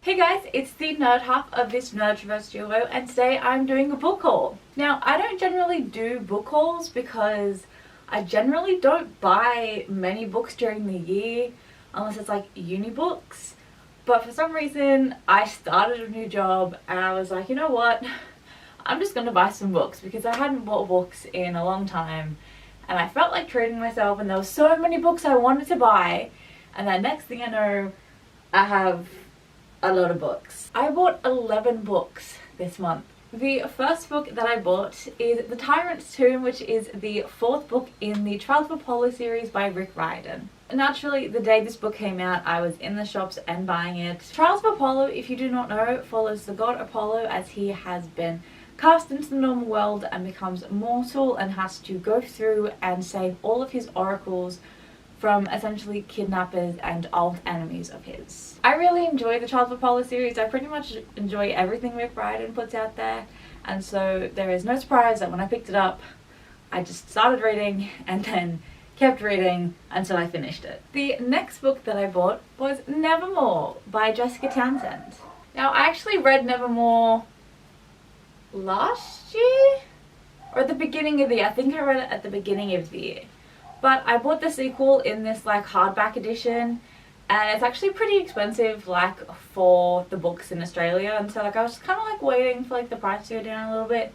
Hey guys, it's the nerd half of this Nerdtroverts duo, and today I'm doing a book haul. Now, I don't generally do book hauls because I generally don't buy many books during the year unless it's like uni books. But for some reason, I started a new job and I was like, you know what? I'm just gonna buy some books because I hadn't bought books in a long time and I felt like treating myself, and there were so many books I wanted to buy, and then next thing I know, I have a lot of books. I bought 11 books this month. The first book that I bought is The Tyrant's Tomb, which is the fourth book in the Trials of Apollo series by Rick Riordan. Naturally, the day this book came out, I was in the shops and buying it. Trials of Apollo, if you do not know, follows the god Apollo as he has been cast into the normal world and becomes mortal and has to go through and save all of his oracles from essentially kidnappers and old enemies of his. I really enjoy the Trials of Apollo series. I pretty much enjoy everything Rick Riordan puts out there, and so there is no surprise that when I picked it up, I just started reading and then kept reading until I finished it. The next book that I bought was Nevermore by Jessica Townsend. Now, I actually read Nevermore last year? Or at the beginning of the year. I think I read it at the beginning of the year. But I bought the sequel in this like hardback edition, and it's actually pretty expensive like for the books in Australia, and so like I was just kind of like waiting for like the price to go down a little bit,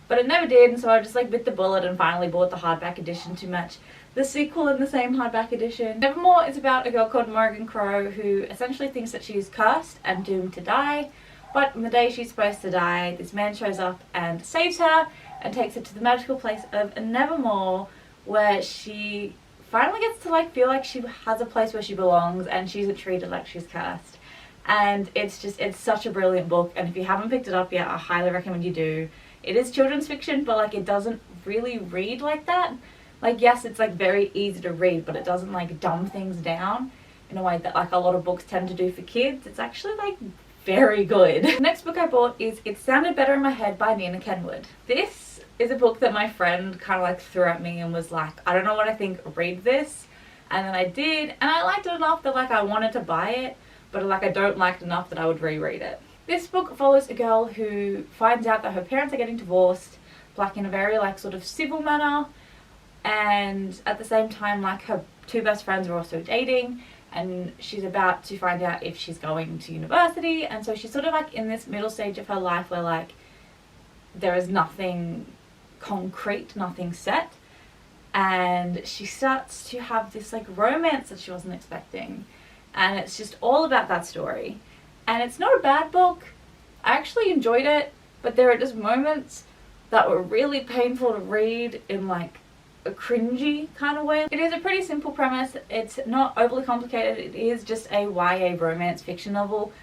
but it never did, and so I just like bit the bullet and finally bought the hardback edition to match the sequel in the same hardback edition. Nevermore is about a girl called Morgan Crow who essentially thinks that she's cursed and doomed to die, but on the day she's supposed to die, this man shows up and saves her and takes her to the magical place of Nevermore, where she finally gets to like feel like she has a place where she belongs and she's treated like she's cursed. And it's such a brilliant book, and if you haven't picked it up yet, I highly recommend you do. It is children's fiction, but like it doesn't really read like that. Like yes, it's like very easy to read, but it doesn't like dumb things down in a way that like a lot of books tend to do for kids. It's actually like very good. The next book I bought is It Sounded Better in My Head by Nina Kenwood. This is a book that my friend kind of like threw at me and was like, I don't know what I think, read this. And then I did, and I liked it enough that like I wanted to buy it, but like I don't like it enough that I would reread it. This book follows a girl who finds out that her parents are getting divorced, like in a very like sort of civil manner, and at the same time like her two best friends are also dating, and she's about to find out if she's going to university, and so she's sort of like in this middle stage of her life where like there is nothing concrete, nothing set, and she starts to have this like romance that she wasn't expecting, and it's just all about that story. And it's not a bad book. I actually enjoyed it, but there are just moments that were really painful to read in like a cringy kind of way. It is a pretty simple premise. It's not overly complicated. It is just a YA romance fiction novel.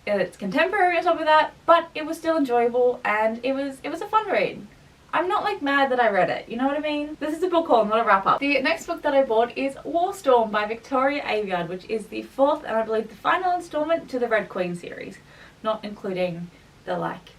It's contemporary on top of that, but it was still enjoyable, and it was a fun read. I'm not like mad that I read it, you know what I mean? This is a book haul, not a wrap up. The next book that I bought is Warstorm by Victoria Aveyard, which is the fourth and I believe the final installment to the Red Queen series, not including the like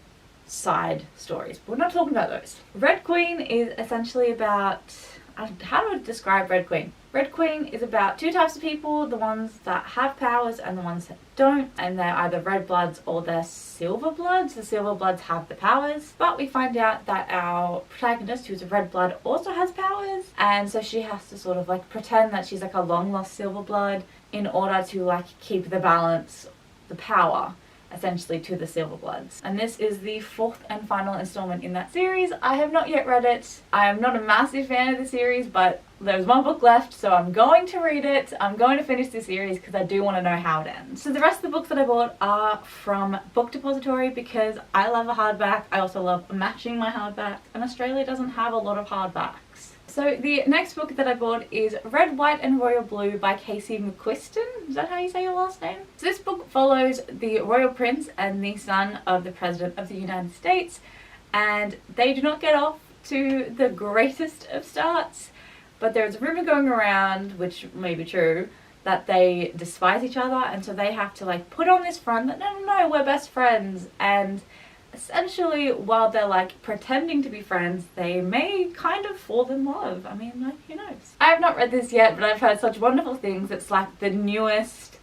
side stories. But we're not talking about those. Red Queen is essentially about, how do I describe Red Queen? Red Queen is about two types of people, the ones that have powers and the ones that don't, and they're either red bloods or they're silver bloods. The silver bloods have the powers, but we find out that our protagonist, who's a red blood, also has powers, and so she has to sort of like pretend that she's like a long lost silver blood in order to like keep the balance, the power essentially to the silver bloods. And this is the fourth and final installment in that series. I have not yet read it. I am not a massive fan of the series, but there's one book left, so I'm going to read it. I'm going to finish the series because I do want to know how it ends. So the rest of the books that I bought are from Book Depository because I love a hardback. I also love matching my hardback, and Australia doesn't have a lot of hardbacks. So the next book that I bought is Red, White and Royal Blue by Casey McQuiston. Is that how you say your last name? So this book follows the royal prince and the son of the President of the United States, and they do not get off to the greatest of starts, but there's a rumor going around, which may be true, that they despise each other, and so they have to like put on this front that no, we're best friends, and essentially while they're like pretending to be friends, they may kind of fall in love. I mean, like, who knows? I have not read this yet, but I've heard such wonderful things. It's like the newest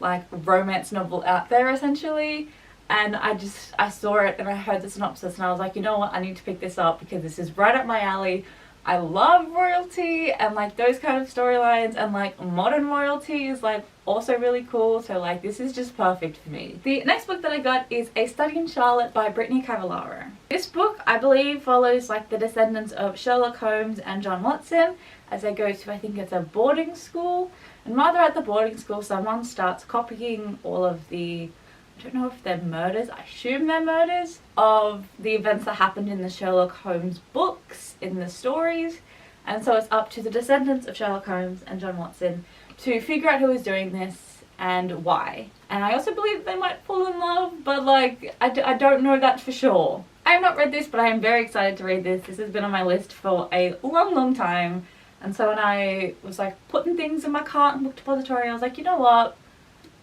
like romance novel out there essentially. And I saw it and I heard the synopsis and I was like, you know what, I need to pick this up because this is right up my alley. I love royalty and like those kind of storylines, and like modern royalty is like also really cool, so like this is just perfect for me. The next book that I got is A Study in Charlotte by Brittany Cavallaro. This book, I believe, follows like the descendants of Sherlock Holmes and John Watson as they go to, I think it's a boarding school, and while they're at the boarding school someone starts copying all of the, I don't know if they're murders, I assume they're murders, of the events that happened in the Sherlock Holmes books, in the stories. And so it's up to the descendants of Sherlock Holmes and John Watson to figure out who is doing this and why. And I also believe they might fall in love, but like, I don't know that for sure. I have not read this, but I am very excited to read this. This has been on my list for a long time. And so when I was like putting things in my cart and book depository, I was like, you know what?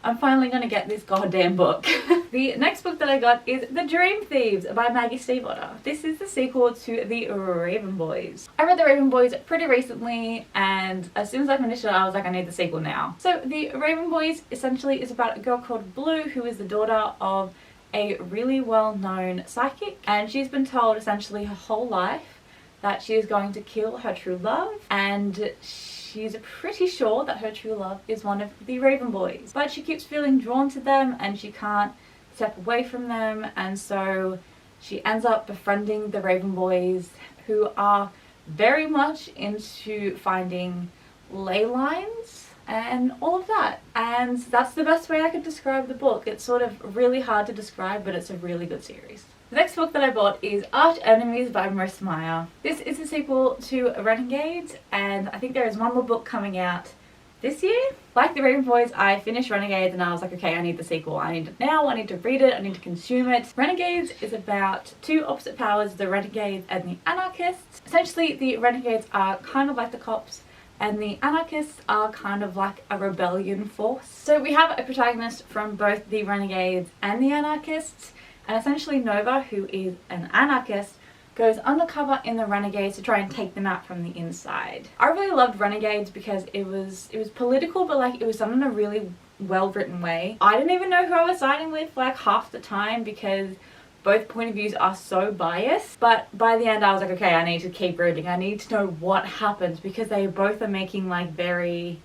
I'm finally gonna get this goddamn book. The next book that I got is The Dream Thieves by Maggie Stiefvater. This is the sequel to The Raven Boys. I read The Raven Boys pretty recently, and as soon as I finished it, I was like, I need the sequel now. So The Raven Boys essentially is about a girl called Blue, who is the daughter of a really well-known psychic, and she's been told essentially her whole life that she is going to kill her true love, and she's pretty sure that her true love is one of the Raven Boys. But she keeps feeling drawn to them and she can't step away from them, and so she ends up befriending the Raven Boys, who are very much into finding ley lines and all of that. And that's the best way I could describe the book. It's sort of really hard to describe, but it's a really good series. The next book that I bought is Arch Enemies by Marissa Meyer. This is a sequel to Renegades, and I think there is one more book coming out this year. Like the Raven Boys, I finished Renegades and I was like, okay, I need the sequel. I need it now, I need to read it, I need to consume it. Renegades is about two opposite powers, the Renegades and the Anarchists. Essentially, the Renegades are kind of like the cops, and the Anarchists are kind of like a rebellion force. So we have a protagonist from both the Renegades and the Anarchists. And essentially Nova, who is an anarchist, goes undercover in the Renegades to try and take them out from the inside. I really loved Renegades because it was political, but like it was done in a really well written way. I didn't even know who I was siding with like half the time because both point of views are so biased. But by the end I was like, okay, I need to keep reading. I need to know what happens because they both are making like very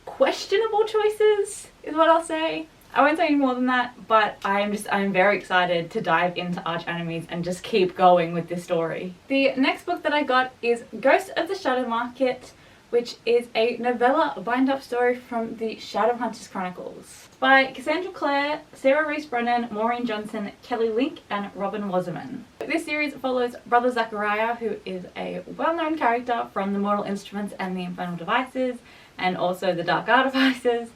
questionable choices, is what I'll say. I won't say any more than that, but I'm very excited to dive into Arch Enemies and just keep going with this story. The next book that I got is Ghost of the Shadow Market, which is a novella bind-up story from the Shadowhunters Chronicles by Cassandra Clare, Sarah Reese Brennan, Maureen Johnson, Kelly Link, and Robin Wasserman. This series follows Brother Zachariah, who is a well-known character from the Mortal Instruments and the Infernal Devices, and also the Dark Artificers.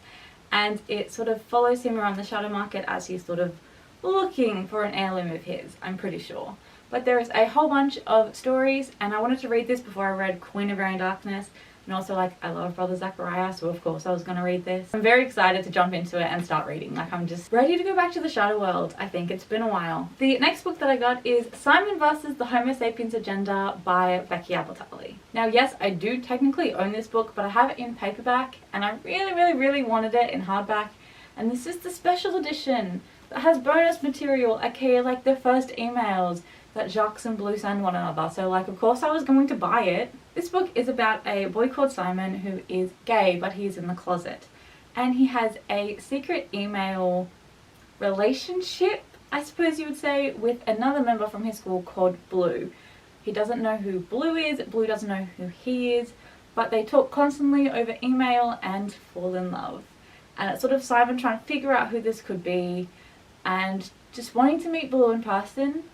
And it sort of follows him around the shadow market as he's sort of looking for an heirloom of his, I'm pretty sure. But there is a whole bunch of stories, and I wanted to read this before I read Queen of Very Darkness. And also, like, I love Brother Zachariah, so of course I was going to read this. I'm very excited to jump into it and start reading. Like, I'm just ready to go back to the shadow world. I think it's been a while. The next book that I got is Simon vs. the Homo Sapiens Agenda by Becky Albertalli. Now, yes, I do technically own this book, but I have it in paperback, and I really wanted it in hardback. And this is the special edition that has bonus material, aka like the first emails that Jacques and Blue send one another. So like, of course I was going to buy it. This book is about a boy called Simon who is gay, but he's in the closet. And he has a secret email relationship, I suppose you would say, with another member from his school called Blue. He doesn't know who Blue is, Blue doesn't know who he is, but they talk constantly over email and fall in love. And it's sort of Simon trying to figure out who this could be and just wanting to meet Blue in person,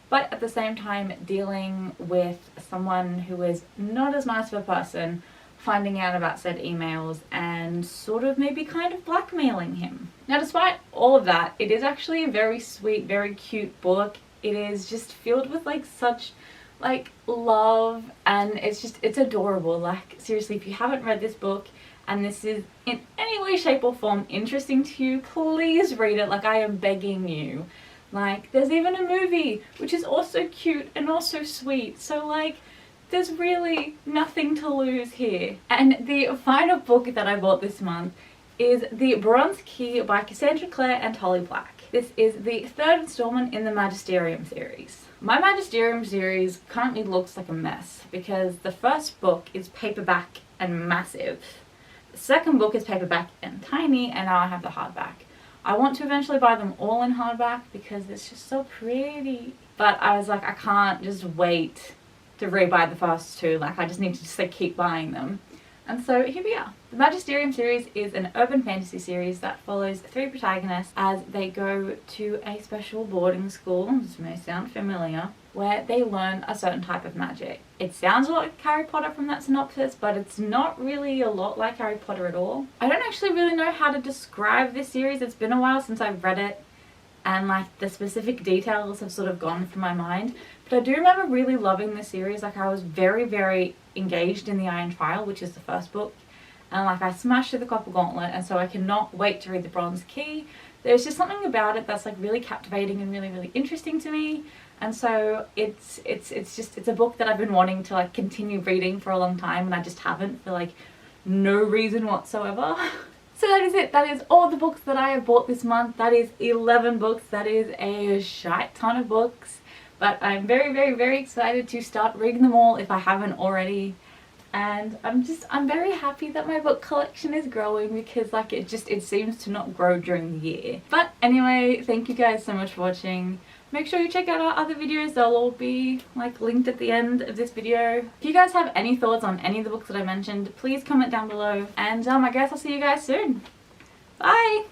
but at the same time dealing with someone who is not as nice of a person, finding out about said emails and sort of maybe kind of blackmailing him. Now, despite all of that, it is actually a very sweet, very cute book. It is just filled with like such like love, and it's adorable. Like, seriously, if you haven't read this book and this is in any way, shape or form interesting to you, please read it. Like, I am begging you. Like, there's even a movie, which is also cute and also sweet. So, like, there's really nothing to lose here. And the final book that I bought this month is The Bronze Key by Cassandra Clare and Holly Black. This is the third installment in the Magisterium series. My Magisterium series currently looks like a mess because the first book is paperback and massive. The second book is paperback and tiny, and now I have the hardback. I want to eventually buy them all in hardback because it's just so pretty. But I was like, I can't just wait to rebuy the first two. Like, I just need to just like keep buying them. And so here we are. The Magisterium series is an urban fantasy series that follows 3 protagonists as they go to a special boarding school, this may sound familiar, where they learn a certain type of magic. It sounds a lot like Harry Potter from that synopsis, but it's not really a lot like Harry Potter at all. I don't actually really know how to describe this series. It's been a while since I've read it, and like the specific details have sort of gone from my mind. But I do remember really loving the series. Like, I was very, very engaged in the Iron Trial, which is the first book, and like I smashed through the Copper Gauntlet, and so I cannot wait to read the Bronze Key. There's just something about it that's like really captivating and really, really interesting to me. And so it's a book that I've been wanting to like continue reading for a long time, and I just haven't for like no reason whatsoever. So that is it. That is all the books that I have bought this month. That is 11 books. That is a shite ton of books. But I'm very, very, very excited to start reading them all if I haven't already. And I'm very happy that my book collection is growing because like it seems to not grow during the year. But anyway, thank you guys so much for watching. Make sure you check out our other videos. They'll all be like linked at the end of this video. If you guys have any thoughts on any of the books that I mentioned, please comment down below. And I guess I'll see you guys soon. Bye!